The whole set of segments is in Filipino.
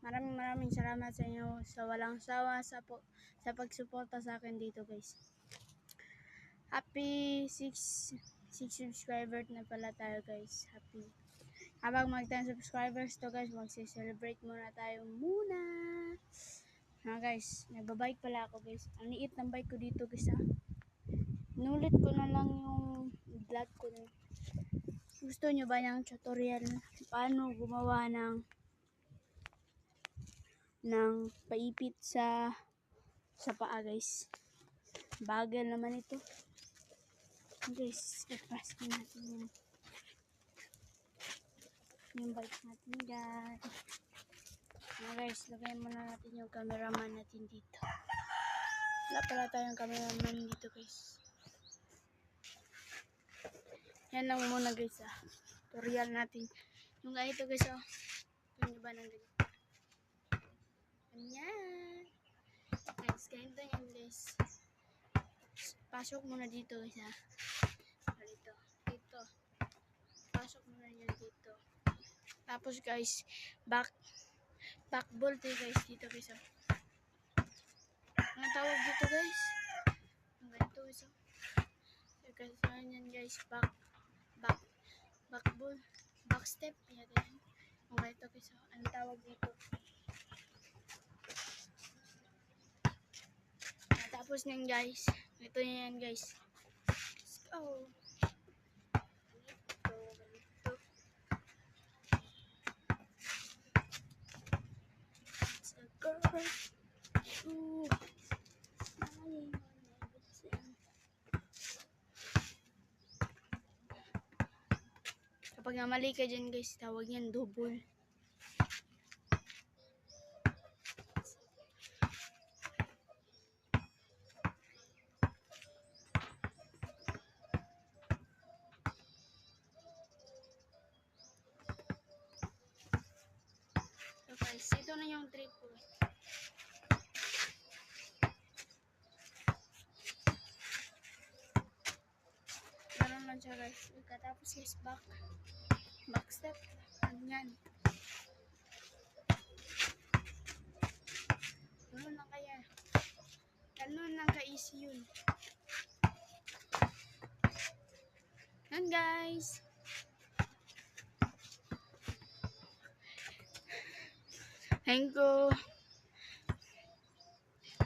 Maraming salamat sa inyo sa walang sawa sa pagsuporta sa akin dito, guys. Happy 6 subscriber na pala tayo, guys. Happy. Habang mag-10 subscribers to, guys, mag-celebrate muna tayo muna. Guys, nagbabike pala ako, guys. Ang liit ng bike ko dito, guys, ha. Nulit ko na lang yung vlog ko na. Gusto nyo ba ng tutorial paano gumawa ng paipit sa paa, guys? Bagal naman ito. Guys, i-press natin yung bike natin, guys. Guys, lagyan muna natin yung cameraman natin dito. Wala pala tayong cameraman dito, guys. Yan lang muna, guys, tutorial natin. Yung ganito, guys, Ito nyo ba ng ganito? Ganyan. Guys, ganito yan, guys. Pasok muna dito, guys, Dito. Pasok muna yan dito. Tapos, guys, back bolt, guys, dito, guys, Ang tawag dito, guys? Ang ganito, guys, Kasi yan, guys, back step, yan. Ang ganito, guys, Ang tawag dito. Tapos nyan, guys, ito yan, guys. Let's go. Kapag namali ka dyan, guys, tawag yan double. So guys, ito na yung trip ko. Ganun lang siya, guys. Tapos, guys, back step. Ganyan. Ganun lang kaya. Ganun lang ka-easy yun. Yan, guys. Thank you.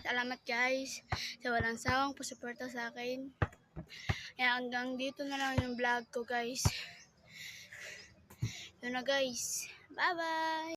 Salamat, guys, sa walang sawang pasuporta sa akin. Kaya hanggang dito na lang yung vlog ko, guys. Yun na, guys. Bye-bye.